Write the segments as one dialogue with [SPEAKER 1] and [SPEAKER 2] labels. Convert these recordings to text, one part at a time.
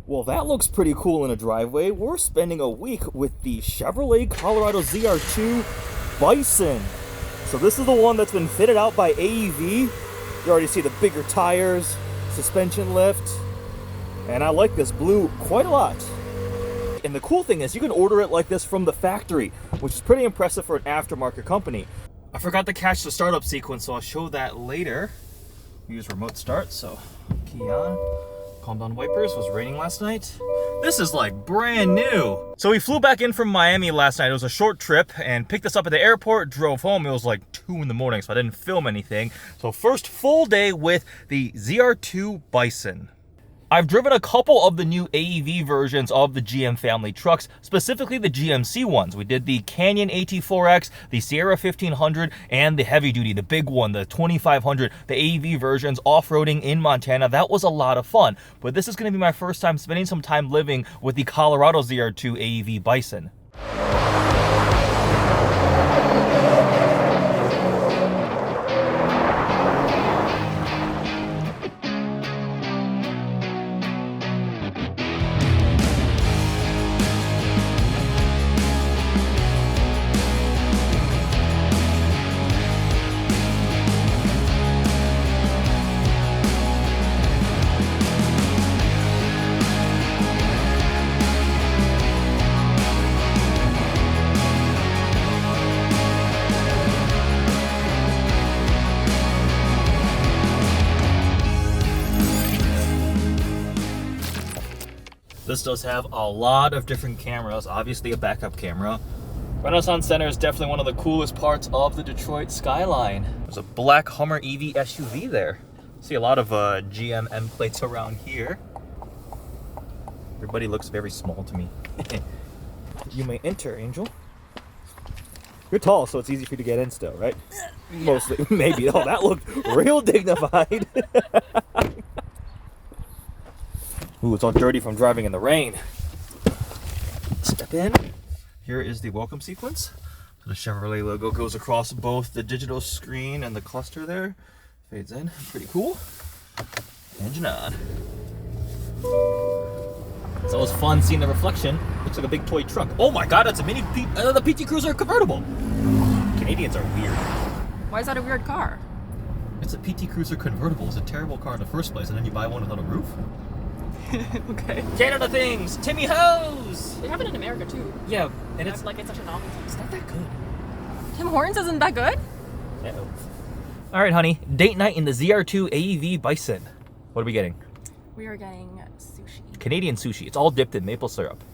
[SPEAKER 1] Well, that looks pretty cool in a driveway. We're spending a week with the Chevrolet Colorado ZR2 Bison. So this is the one that's been fitted out by AEV. You already see the bigger tires, suspension lift, and I like this blue quite a lot. And the cool thing is you can order it like this from the factory, which is pretty impressive for an aftermarket company. I forgot to catch the startup sequence, so I'll show that later. We use remote start, so key on. Calm down wipers. Was raining last night. This is like brand new. So we flew back in from Miami last night. It was a short trip and picked us up at the airport, drove home. It was like 2 in the morning, so I didn't film anything. So first full day with the ZR2 Bison. I've driven a couple of the new AEV versions of the GM family trucks, specifically the GMC ones. We did the Canyon AT4X, the Sierra 1500, and the heavy duty, the big one, the 2500, the AEV versions off-roading in Montana. That was a lot of fun, but this is going to be my first time spending some time living with the Colorado ZR2 AEV Bison. This does have a lot of different cameras, obviously a backup camera. Renaissance Center is definitely one of the coolest parts of the Detroit skyline. There's a black Hummer EV SUV there. See a lot of GM M plates around here. Everybody looks very small to me. You may enter, Angel. You're tall, so it's easy for you to get in still, right? Yeah. Mostly, maybe. Oh, that looked real dignified. Ooh, it's all dirty from driving in the rain. Step in. Here is the welcome sequence. So the Chevrolet logo goes across both the digital screen and the cluster there. Fades in. Pretty cool. Engine on. It's always fun seeing the reflection. Looks like a big toy truck. Oh my god, that's a mini the PT Cruiser convertible. Canadians are weird.
[SPEAKER 2] Why is that a weird car?
[SPEAKER 1] It's a PT Cruiser convertible. It's a terrible car in the first place, and then you buy one without a roof.
[SPEAKER 2] Okay.
[SPEAKER 1] Canada things! Timmy Hose!
[SPEAKER 2] They have it in America too.
[SPEAKER 1] Yeah, and it's
[SPEAKER 2] like it's such a novelty.
[SPEAKER 1] It's not that good.
[SPEAKER 2] Tim Hortons isn't that good?
[SPEAKER 1] Uh-oh. Alright, honey. Date night in the ZR2 AEV Bison. What are we getting?
[SPEAKER 2] We are getting sushi.
[SPEAKER 1] Canadian sushi. It's all dipped in maple syrup.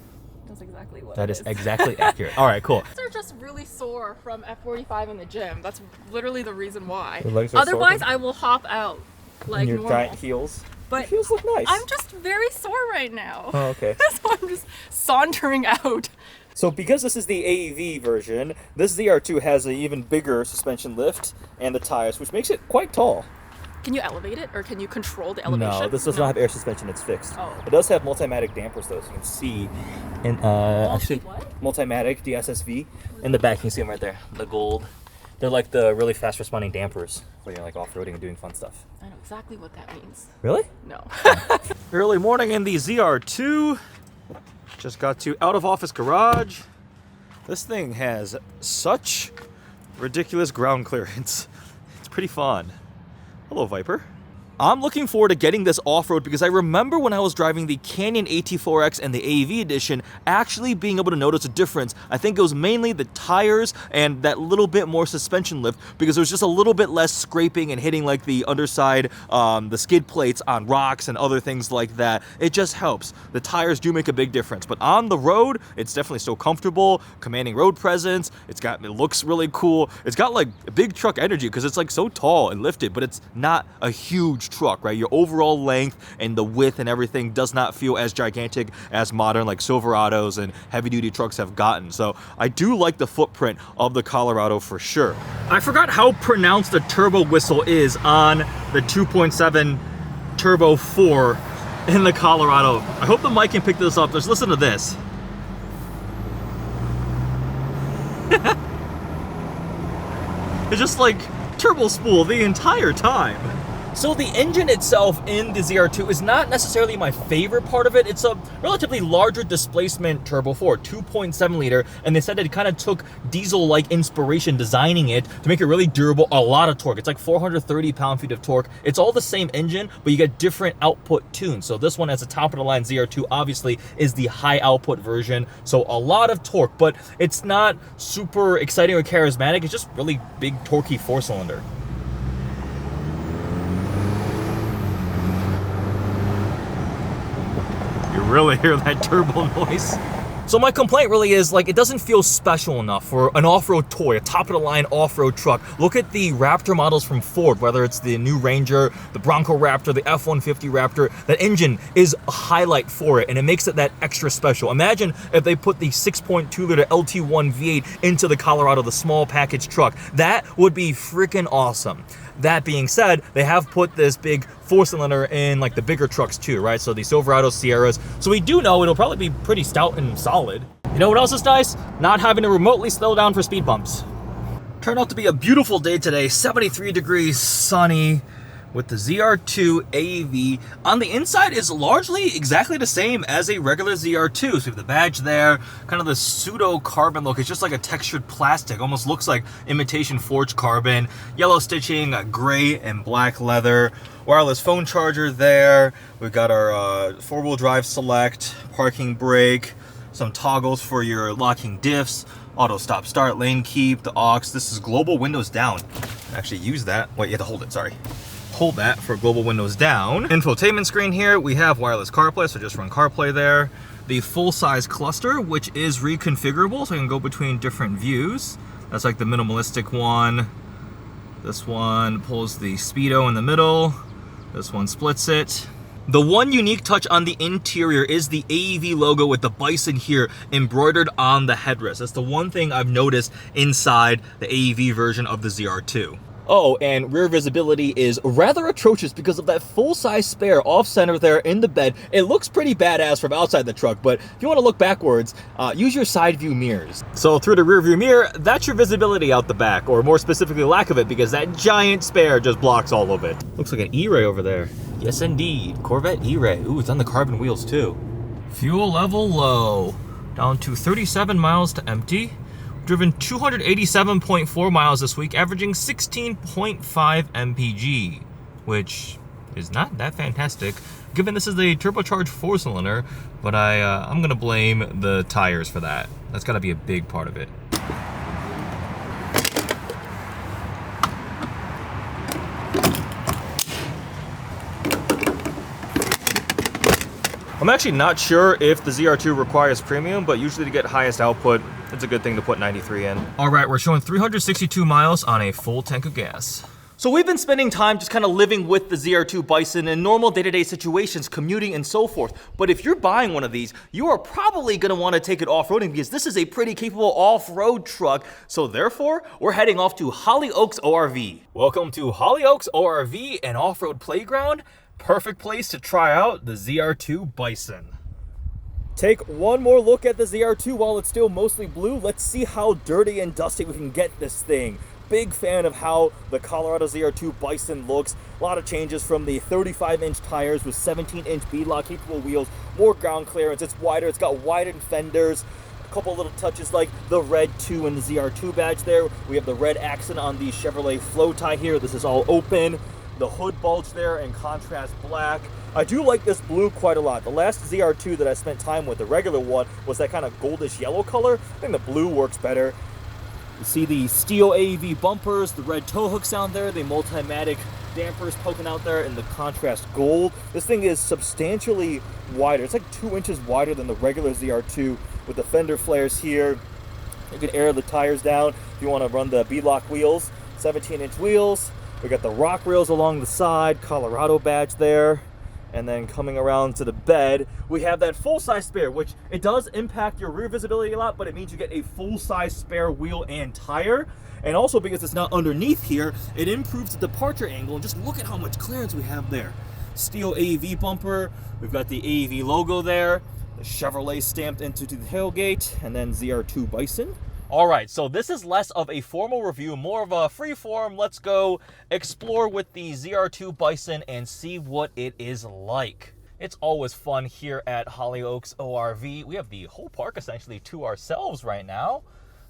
[SPEAKER 2] That's exactly what
[SPEAKER 1] That
[SPEAKER 2] it
[SPEAKER 1] is exactly accurate. Alright, cool.
[SPEAKER 2] They're just really sore from F45 in the gym. That's literally the reason why.
[SPEAKER 1] Your legs are
[SPEAKER 2] Otherwise,
[SPEAKER 1] sore
[SPEAKER 2] I will hop out like
[SPEAKER 1] in your
[SPEAKER 2] normal.
[SPEAKER 1] giant heels.
[SPEAKER 2] But
[SPEAKER 1] your heels look nice.
[SPEAKER 2] I'm just very sore right now.
[SPEAKER 1] Oh, okay.
[SPEAKER 2] So I'm just sauntering out.
[SPEAKER 1] So because this is the AEV version, this ZR2 has an even bigger suspension lift and the tires, which makes it quite tall.
[SPEAKER 2] Can you elevate it, or can you control the elevation?
[SPEAKER 1] No, this does not have air suspension, it's fixed.
[SPEAKER 2] Oh.
[SPEAKER 1] It does have multimatic dampers though, so you can see in actually multimatic DSSV in the back. You can see them right there, the gold. They're like the really fast responding dampers where you're like off-roading and doing fun stuff.
[SPEAKER 2] I know exactly what that means.
[SPEAKER 1] Really?
[SPEAKER 2] No.
[SPEAKER 1] Early morning in the ZR2. Just got to out of office garage. This thing has such ridiculous ground clearance. It's pretty fun. Hello, Viper. I'm looking forward to getting this off-road because I remember when I was driving the Canyon AT4X and the AEV edition, actually being able to notice a difference. I think it was mainly the tires and that little bit more suspension lift because there was just a little bit less scraping and hitting like the underside, the skid plates on rocks and other things like that. It just helps. The tires do make a big difference, but on the road, it's definitely still comfortable, commanding road presence. It looks really cool. It's got like big truck energy because it's like so tall and lifted, but it's not a huge truck, right? Your overall length and the width and everything does not feel as gigantic as modern like Silverados and heavy duty trucks have gotten. So I do like the footprint of the Colorado for sure. I forgot how pronounced the turbo whistle is on the 2.7 Turbo 4 in the Colorado. I hope the mic can pick this up. Just listen to this. It's just like turbo spool the entire time. So the engine itself in the ZR2 is not necessarily my favorite part of it. It's a relatively larger displacement turbo 4, 2.7 liter, and they said it kind of took diesel-like inspiration designing it to make it really durable, a lot of torque. It's like 430 pound-feet of torque. It's all the same engine, but you get different output tunes. So this one, as a top-of-the-line ZR2, obviously is the high-output version, so a lot of torque, but it's not super exciting or charismatic. It's just really big, torquey four-cylinder. You really hear that turbo noise. So my complaint really is, like, it doesn't feel special enough for an off-road toy, a top-of-the-line off-road truck. Look at the Raptor models from Ford, whether it's the new Ranger, the Bronco Raptor, the F-150 Raptor. That engine is a highlight for it, and it makes it that extra special. Imagine if they put the 6.2-liter LT1 V8 into the Colorado, the small package truck. That would be freaking awesome. That being said, they have put this big four-cylinder in like the bigger trucks too, right? So the Silverado Sierras. So we do know it'll probably be pretty stout and solid. You know what else is nice? Not having to remotely slow down for speed bumps. Turned out to be a beautiful day today. 73 degrees, sunny, with the ZR2 AEV. On the inside is largely exactly the same as a regular ZR2. So we have the badge there, kind of the pseudo carbon look. It's just like a textured plastic, almost looks like imitation forged carbon. Yellow stitching, gray and black leather. Wireless phone charger there. We've got our four-wheel drive select, parking brake, some toggles for your locking diffs, auto stop start, lane keep, the aux. This is global windows down. Actually use that. Wait, you have to hold it, sorry. Hold that for global windows down. Infotainment screen here, we have wireless CarPlay, so just run CarPlay there. The full-size cluster, which is reconfigurable, so you can go between different views. That's like the minimalistic one. This one pulls the speedo in the middle. This one splits it. The one unique touch on the interior is the AEV logo with the Bison here embroidered on the headrest. That's the one thing I've noticed inside the AEV version of the ZR2. Oh, and rear visibility is rather atrocious because of that full-size spare off-center there in the bed. It looks pretty badass from outside the truck, but if you want to look backwards, use your side view mirrors. So through the rear view mirror, that's your visibility out the back, or more specifically lack of it, because that giant spare just blocks all of it. Looks like an E-Ray over there. Yes, indeed. Corvette E-Ray. Ooh, it's on the carbon wheels too. Fuel level low. Down to 37 miles to empty. Driven 287.4 miles this week, averaging 16.5 mpg, which is not that fantastic, given this is a turbocharged four-cylinder, but I'm gonna blame the tires for that. That's gotta be a big part of it. I'm actually not sure if the ZR2 requires premium, but usually to get highest output, it's a good thing to put 93 in. All right, we're showing 362 miles on a full tank of gas. So we've been spending time just kind of living with the ZR2 Bison in normal day-to-day situations, commuting and so forth. But if you're buying one of these, you are probably gonna wanna take it off-roading because this is a pretty capable off-road truck. So therefore, we're heading off to Hollyoaks ORV. Welcome to Hollyoaks ORV, an off-road playground. Perfect place to try out the ZR2 Bison. Take one more look at the ZR2 while it's still mostly blue. Let's see how dirty and dusty we can get this thing. Big fan of how the Colorado ZR2 Bison looks. A lot of changes from the 35-inch tires with 17-inch beadlock capable wheels, more ground clearance, it's wider, it's got widened fenders. A couple little touches like the red 2 and the ZR2 badge there. We have the red accent on the Chevrolet flow tie here. This is all open. The hood bulge there in contrast black. I do like this blue quite a lot. The last ZR2 that I spent time with, the regular one, was that kind of goldish yellow color. I think the blue works better. You see the steel AEV bumpers, the red tow hooks down there, the Multimatic dampers poking out there in the contrast gold. This thing is substantially wider. It's like 2 inches wider than the regular ZR2 with the fender flares here. You can air the tires down if you want to run the beadlock wheels. 17-inch wheels. We got the rock rails along the side, Colorado badge there. And then coming around to the bed, we have that full-size spare, which it does impact your rear visibility a lot, but it means you get a full-size spare wheel and tire. And also because it's not underneath here, it improves the departure angle. And just look at how much clearance we have there. Steel AEV bumper, we've got the AEV logo there, the Chevrolet stamped into the tailgate, and then ZR2 Bison. All right, so this is less of a formal review, more of a free form. Let's go explore with the ZR2 Bison and see what it is like. It's always fun here at Hollyoaks ORV. We have the whole park essentially to ourselves right now,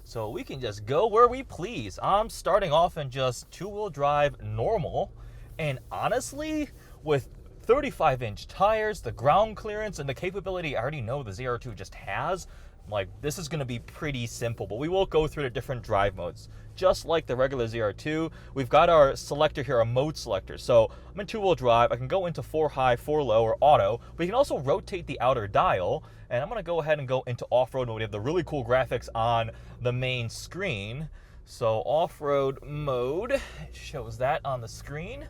[SPEAKER 1] so we can just go where we please. I'm starting off in just two-wheel drive normal, and honestly, with 35-inch tires, the ground clearance, and the capability I already know the ZR2 just has, like, this is going to be pretty simple, but we will go through the different drive modes. Just like the regular ZR2, we've got our selector here, a mode selector. So I'm in two-wheel drive. I can go into 4 high, 4 low, or auto, but you can also rotate the outer dial. And I'm going to go ahead and go into off-road mode. We have the really cool graphics on the main screen. So off-road mode, it shows that on the screen.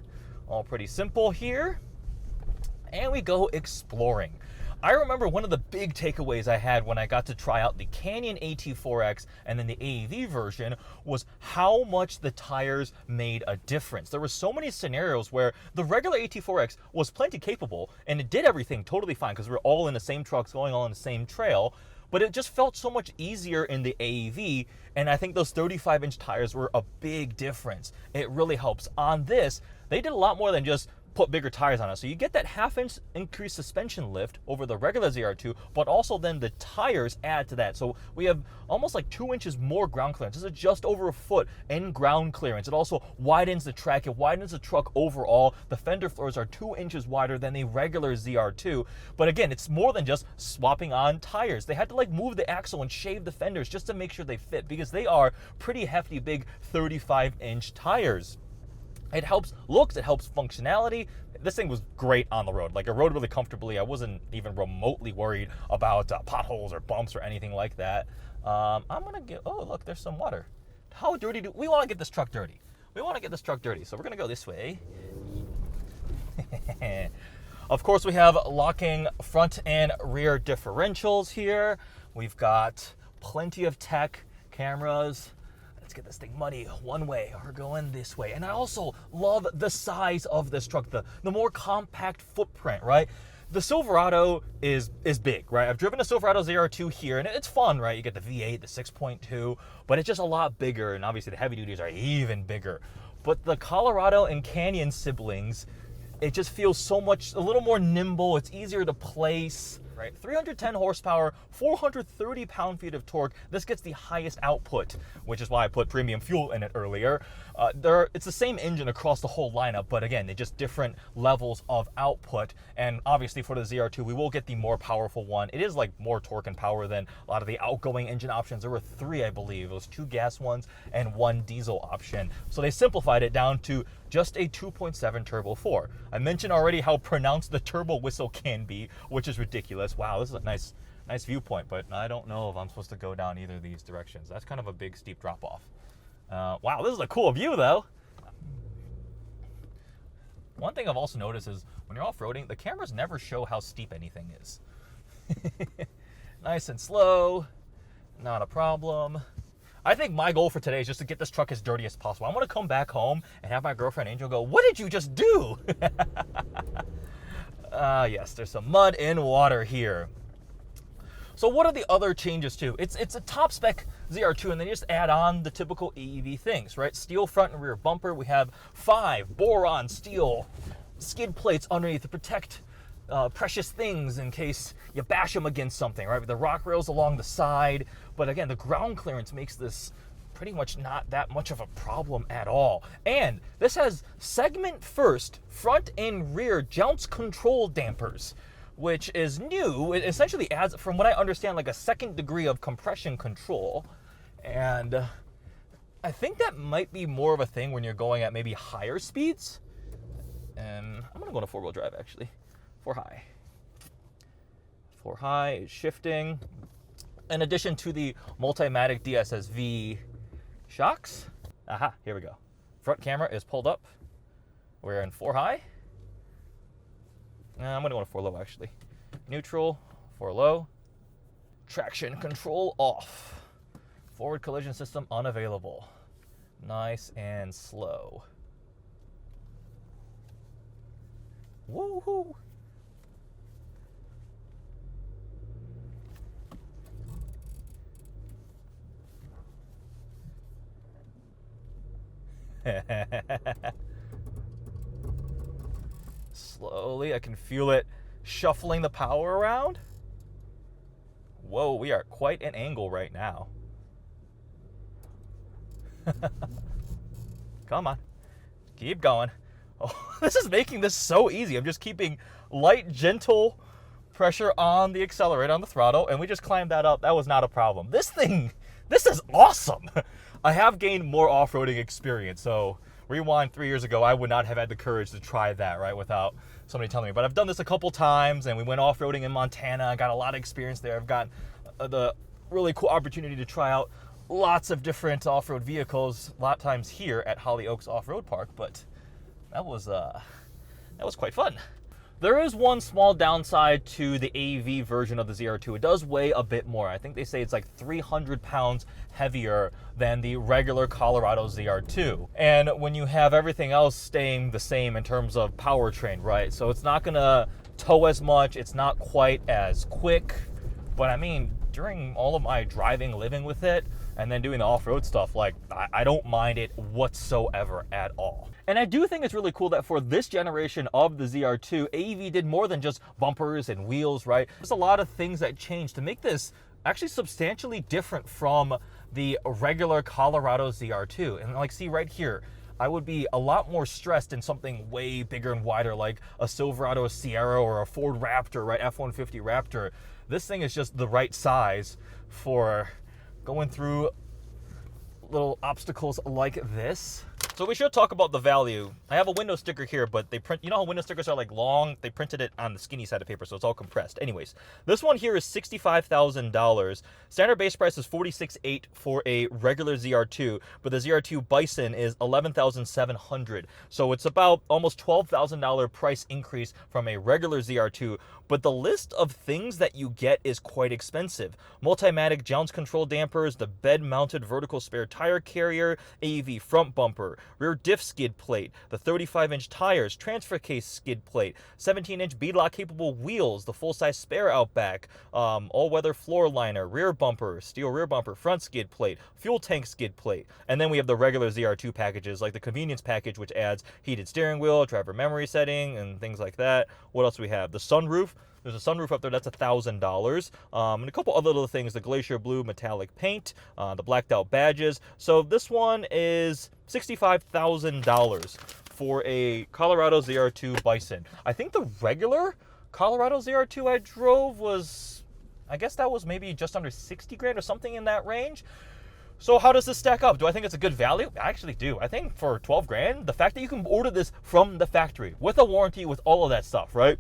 [SPEAKER 1] All pretty simple here. And we go exploring. I remember one of the big takeaways I had when I got to try out the Canyon AT4X and then the AEV version was how much the tires made a difference. There were so many scenarios where the regular AT4X was plenty capable and it did everything totally fine because we were all in the same trucks going on the same trail, but it just felt so much easier in the AEV, and I think those 35-inch tires were a big difference. It really helps. On this, they did a lot more than just put bigger tires on it. So you get that half-inch increased suspension lift over the regular ZR2, but also then the tires add to that. So we have almost like 2 inches more ground clearance. This is just over a foot in ground clearance. It also widens the track. It widens the truck overall. The fender floors are 2 inches wider than the regular ZR2. But again, it's more than just swapping on tires. They had to like move the axle and shave the fenders just to make sure they fit because they are pretty hefty, big 35-inch tires. It helps looks, it helps functionality. This thing was great on the road. Like, it rode really comfortably. I wasn't even remotely worried about potholes or bumps or anything like that. I'm gonna get, oh look, there's some water. How dirty do we want to get this truck dirty? We want to get this truck dirty, so we're gonna go this way. Of course, we have locking front and rear differentials here. We've got plenty of tech, cameras. Let's get this thing muddy one way. We're going this way. And I also love the size of this truck, the more compact footprint, right? The Silverado is big, right? I've driven a Silverado ZR2 here, and it's fun, right? You get the V8, the 6.2, but it's just a lot bigger, and obviously the heavy duties are even bigger. But the Colorado and Canyon siblings, it just feels so much, a little more nimble. It's easier to place, right? 310 horsepower, 430 pound-feet of torque. This gets the highest output, which is why I put premium fuel in it earlier. It's the same engine across the whole lineup, but again, they're just different levels of output. And obviously for the ZR2, we will get the more powerful one. It is like more torque and power than a lot of the outgoing engine options. There were 3, I believe. It was 2 gas ones and 1 diesel option. So they simplified it down to just a 2.7 turbo 4. I mentioned already how pronounced the turbo whistle can be, which is ridiculous. Wow, this is a nice viewpoint, but I don't know if I'm supposed to go down either of these directions. That's kind of a big steep drop off. Wow, this is a cool view though. One thing I've also noticed is when you're off-roading, the cameras never show how steep anything is. Nice and slow, not a problem. I think my goal for today is just to get this truck as dirty as possible. I want to come back home and have my girlfriend Angel go, "What did you just do?" Yes, there's some mud and water here. So what are the other changes too? It's a top spec ZR2, and then you just add on the typical AEV things, right? Steel front and rear bumper. We have 5 boron steel skid plates underneath to protect precious things in case you bash them against something, right? With the rock rails along the side. But again, the ground clearance makes this pretty much not that much of a problem at all. And this has segment first front and rear jounce control dampers, which is new. It essentially adds, from what I understand, like a second degree of compression control. And I think that might be more of a thing when you're going at maybe higher speeds. And I'm gonna go to 4-wheel drive actually. 4 high. 4 high is shifting. In addition to the Multimatic DSSV shocks. Aha, here we go. Front camera is pulled up. We're in 4 high. I'm gonna go to 4 low actually. Neutral, 4 low. Traction control off. Forward collision system unavailable. Nice and slow. Woohoo! Slowly, I can feel it shuffling the power around. Whoa, we are quite an angle right now. Come on. Keep going. Oh, this is making this so easy. I'm just keeping light, gentle pressure on the accelerator, on the throttle, and we just climbed that up. That was not a problem. This is awesome. I have gained more off-roading experience, so rewind 3 years ago, I would not have had the courage to try that, right, without somebody telling me. But I've done this a couple times, and we went off-roading in Montana. I got a lot of experience there. I've got the really cool opportunity to try out lots of different off-road vehicles, a lot of times here at Holly Oaks Off-Road Park, but that was quite fun. There is one small downside to the AV version of the ZR2. It does weigh a bit more. I think they say it's like 300 pounds heavier than the regular Colorado ZR2. And when you have everything else staying the same in terms of powertrain, right? So it's not gonna tow as much, it's not quite as quick, but I mean, during all of my driving, living with it, and then doing the off-road stuff, like, I don't mind it whatsoever at all. And I do think it's really cool that for this generation of the ZR2, AEV did more than just bumpers and wheels, right? There's a lot of things that changed to make this actually substantially different from the regular Colorado ZR2. And like, see right here, I would be a lot more stressed in something way bigger and wider, like a Silverado Sierra or a Ford Raptor, right? F-150 Raptor. This thing is just the right size for going through little obstacles like this. So we should talk about the value. I have a window sticker here, but they print, you know how window stickers are like long? They printed it on the skinny side of paper, so it's all compressed. Anyways, this one here is $65,000. Standard base price is $46,800 for a regular ZR2, but the ZR2 Bison is $11,700. So it's about almost $12,000 price increase from a regular ZR2, but the list of things that you get is quite expensive. Multimatic jounce control dampers, the bed-mounted vertical spare tire carrier, AEV front bumper, rear diff skid plate, the 35-inch tires, transfer case skid plate, 17-inch beadlock capable wheels, the full-size spare out back, all-weather floor liner, rear bumper, steel rear bumper, front skid plate, fuel tank skid plate. And then we have the regular ZR2 packages, like the convenience package, which adds heated steering wheel, driver memory setting, and things like that. What else do we have? The sunroof. There's a sunroof up there, that's $1,000. And a couple other little things, the glacier blue metallic paint, the blacked out badges. So this one is $65,000 for a Colorado ZR2 Bison. I think the regular Colorado ZR2 I drove was, I guess that was maybe just under 60 grand or something in that range. So how does this stack up? Do I think it's a good value? I actually do. I think for 12 grand, the fact that you can order this from the factory with a warranty, with all of that stuff, right?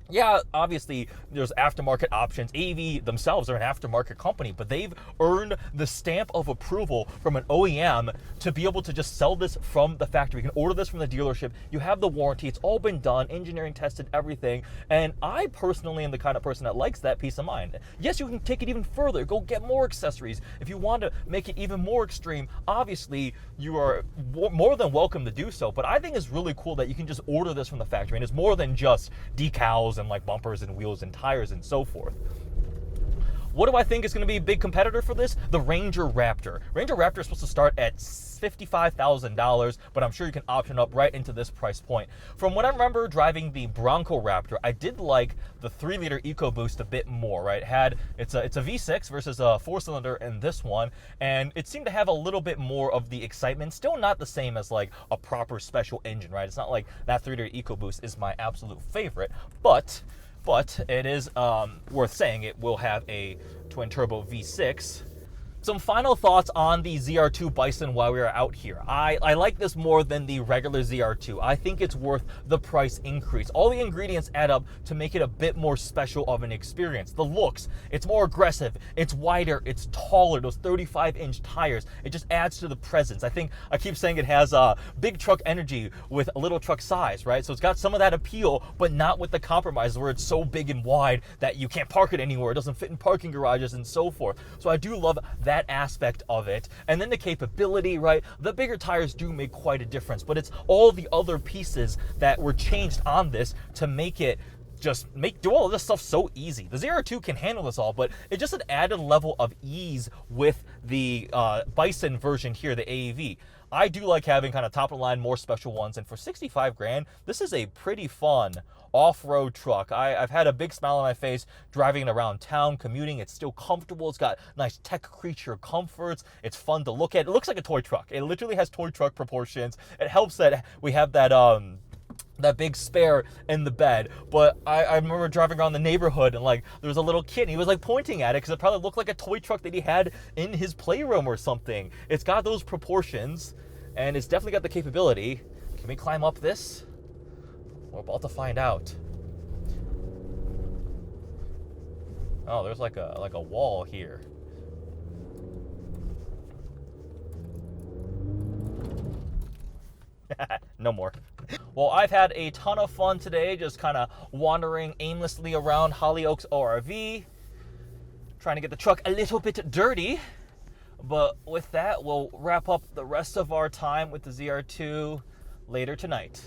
[SPEAKER 1] Yeah, obviously, there's aftermarket options. AEV themselves are an aftermarket company, but they've earned the stamp of approval from an OEM to be able to just sell this from the factory. You can order this from the dealership. You have the warranty. It's all been done, engineering tested, everything. And I personally am the kind of person that likes that peace of mind. Yes, you can take it even further. Go get more accessories. If you want to make it even more extreme, obviously, you are more than welcome to do so. But I think it's really cool that you can just order this from the factory, and it's more than just decals and like bumpers and wheels and tires and so forth. What do I think is going to be a big competitor for this? The Ranger Raptor. Ranger Raptor is supposed to start at $55,000, but I'm sure you can option up right into this price point. From what I remember driving the Bronco Raptor, I did like the 3-liter EcoBoost a bit more, right? It's a V6 versus a 4-cylinder in this one, and it seemed to have a little bit more of the excitement. Still not the same as like a proper special engine, right? It's not like that 3-liter EcoBoost is my absolute favorite, but it is worth saying it will have a twin-turbo V6. Some final thoughts on the ZR2 Bison while we are out here. I like this more than the regular ZR2. I think it's worth the price increase. All the ingredients add up to make it a bit more special of an experience. The looks, it's more aggressive, it's wider, it's taller, those 35-inch tires, it just adds to the presence. I think I keep saying it has big truck energy with a little truck size, right? So it's got some of that appeal, but not with the compromise where it's so big and wide that you can't park it anywhere. It doesn't fit in parking garages and so forth. So I do love that aspect of it. And then the capability, right? The bigger tires do make quite a difference, but it's all the other pieces that were changed on this to make it just do all of this stuff so easy. The ZR2 can handle this all, but it's just an added level of ease with the Bison version here, the AEV. I do like having kind of top of the line, more special ones, and for 65 grand, this is a pretty fun off-road truck. I've had a big smile on my face driving it around town, commuting. It's still comfortable. It's got nice tech creature comforts. It's fun to look at. It looks like a toy truck. It literally has toy truck proportions. It helps that we have that that big spare in the bed. But I remember driving around the neighborhood and like there was a little kid and he was like pointing at it because it probably looked like a toy truck that he had in his playroom or something. It's got those proportions and it's definitely got the capability. Can we climb up this? We're about to find out. Oh, there's like a wall here. No more. Well, I've had a ton of fun today, just kind of wandering aimlessly around Hollyoaks ORV, trying to get the truck a little bit dirty. But with that, we'll wrap up the rest of our time with the ZR2 later tonight.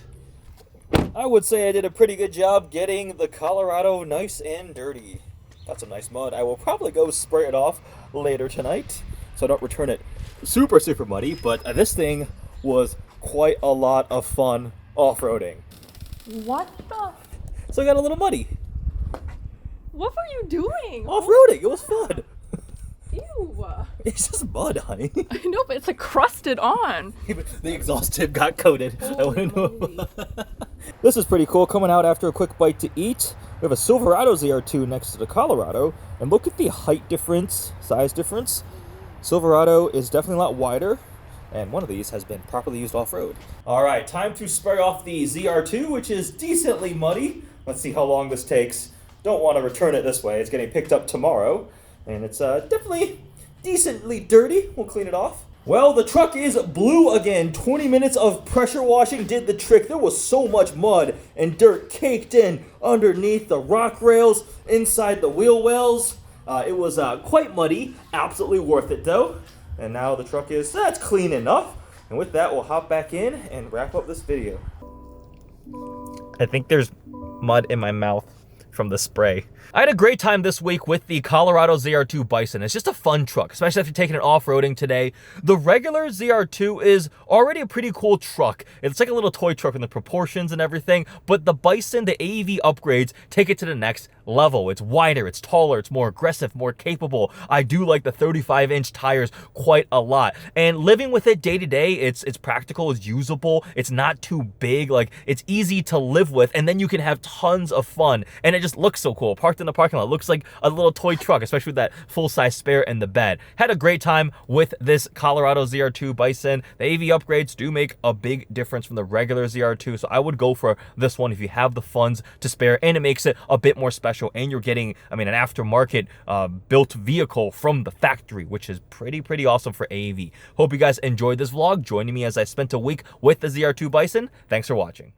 [SPEAKER 1] I would say I did a pretty good job getting the Colorado nice and dirty. Got some nice mud. I will probably go spray it off later tonight so I don't return it super muddy, but this thing was quite a lot of fun off-roading.
[SPEAKER 2] What the?
[SPEAKER 1] So I got a little muddy.
[SPEAKER 2] What were you doing?
[SPEAKER 1] Off-roading, it was fun.
[SPEAKER 2] Ew.
[SPEAKER 1] It's just mud, honey.
[SPEAKER 2] I know, but it's like crusted on.
[SPEAKER 1] The exhaust tip got coated.
[SPEAKER 2] Holy
[SPEAKER 1] This is pretty cool, coming out after a quick bite to eat. We have a Silverado ZR2 next to the Colorado, and look at the height difference, size difference. Silverado is definitely a lot wider, and one of these has been properly used off-road. All right, time to spray off the ZR2, which is decently muddy. Let's see how long this takes. Don't want to return it this way. It's getting picked up tomorrow, and it's definitely decently dirty. We'll clean it off. Well, the truck is blue again. 20 minutes of pressure washing did the trick. There was so much mud and dirt caked in underneath the rock rails, inside the wheel wells. It was quite muddy. Absolutely worth it, though. And now the truck is, that's clean enough. And with that, we'll hop back in and wrap up this video. I think there's mud in my mouth from the spray. I had a great time this week with the Colorado ZR2 Bison. It's just a fun truck, especially after taking it off-roading today. The regular ZR2 is already a pretty cool truck. It's like a little toy truck in the proportions and everything, but the Bison, the AEV upgrades, take it to the next level. It's wider, it's taller, it's more aggressive, more capable. I do like the 35-inch tires quite a lot. And living with it day to day, it's practical, it's usable, it's not too big, like it's easy to live with, and then you can have tons of fun. And it just looks so cool. Parked in the parking lot, looks like a little toy truck, especially with that full-size spare in the bed. Had a great time with this Colorado ZR2 Bison. The AV upgrades do make a big difference from the regular ZR2, so I would go for this one if you have the funds to spare, and it makes it a bit more special, and you're getting, I mean, an aftermarket built vehicle from the factory, which is pretty awesome for AV. Hope you guys enjoyed this vlog, joining me as I spent a week with the ZR2 Bison. Thanks for watching.